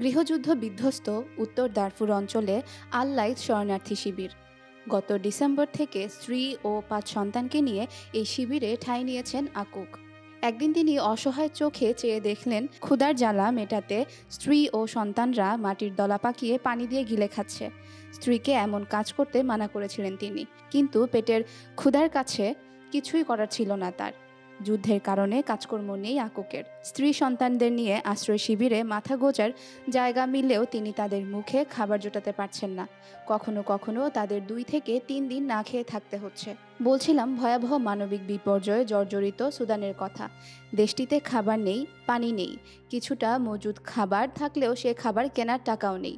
গৃহযুদ্ধ বিধ্বস্ত উত্তর দারফুর অঞ্চলে আল লাইত শরণার্থী শিবির। গত ডিসেম্বর থেকে স্ত্রী ও 5 সন্তানকে নিয়ে এই শিবিরে ঠাঁই নিয়েছেন আকুক। একদিন তিনি অসহায় চোখে চেয়ে দেখলেন ক্ষুধার জ্বালা মেটাতে স্ত্রী ও সন্তানরা মাটির দলা পাকিয়ে পানি দিয়ে গিলে খাচ্ছে। স্ত্রীকে এমন কাজ করতে মানা করেছিলেন তিনি, কিন্তু পেটের ক্ষুধার কাছে কিছুই করার ছিল না তার। যুদ্ধের কারণে কাজকর্ম নেই আকুকের। স্ত্রী সন্তানদের নিয়ে আশ্রয় শিবিরে মাথা গোঁজার জায়গা মিললেও তিনি তাদের মুখে খাবার জোটাতে পারছেন না। কখনো কখনো তাদের 2 থেকে 3 দিন না খেয়ে থাকতে হচ্ছে। বলছিলাম ভয়াবহ মানবিক বিপর্যয়ে জর্জরিত সুদানের কথা। দেশটিতে খাবার নেই, পানি নেই, কিছুটা মজুদ খাবার থাকলেও সে খাবার কেনার টাকাও নেই।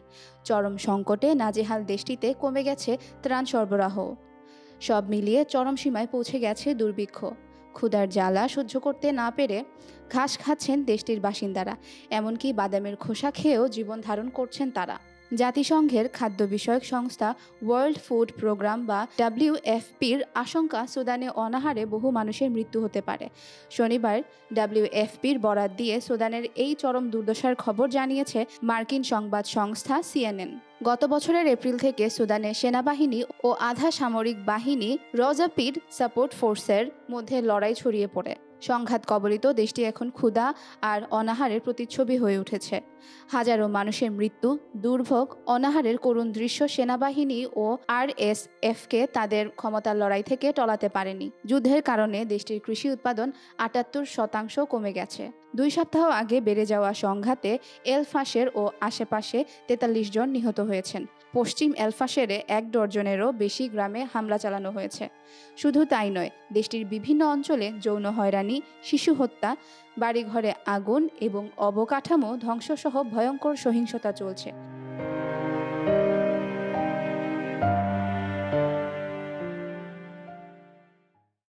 চরম সংকটে নাজেহাল দেশটিতে কমে গেছে ত্রাণ সরবরাহ। সব মিলিয়ে চরম সীমায় পৌঁছে গেছে দুর্ভিক্ষ। ক্ষুধার জ্বালা সহ্য করতে না পেরে ঘাস খাচ্ছেন দেশটির বাসিন্দারা, এমনকি বাদামের খোসা খেয়েও জীবন ধারণ করছেন তারা। জাতিসংঘের খাদ্য বিষয়ক সংস্থা ওয়ার্ল্ড ফুড প্রোগ্রাম বা WFPর আশঙ্কা সুদানে অনাহারে বহু মানুষের মৃত্যু হতে পারে। শনিবার WFPর বরাত দিয়ে সুদানের এই চরম দুর্দশার খবর জানিয়েছে মার্কিন সংবাদ সংস্থা CNN। গত বছরের এপ্রিল থেকে সুদানে সেনাবাহিনী ও আধা সামরিক বাহিনী র্যাপিড সাপোর্ট ফোর্সের মধ্যে লড়াই ছড়িয়ে পড়ে। সংঘাত কবলিত দেশটি এখন ক্ষুধা আর অনাহারের প্রতিচ্ছবি হয়ে উঠেছে। হাজারো মানুষের মৃত্যু, দুর্ভোগ, অনাহারের করুণ দৃশ্য সেনাবাহিনী ও RSFকে তাদের ক্ষমতার লড়াই থেকে টলাতে পারেনি। যুদ্ধের কারণে দেশটির কৃষি উৎপাদন 78% কমে গেছে। 2 সপ্তাহ আগে বেড়ে যাওয়া সংঘাতে এল ফাশের ও আশেপাশে 43 জন নিহত হয়েছেন। পশ্চিম এল ফাশেরে 1 ডজনেরও বেশি গ্রামে হামলা চালানো হয়েছে। শুধু তাই নয়, দেশটির বিভিন্ন অঞ্চলে যৌন হয়রানি, শিশু হত্যা, বাড়িঘরে আগুন এবং অবকাঠামো ধ্বংসসহ ভয়ঙ্কর সহিংসতা চলছে।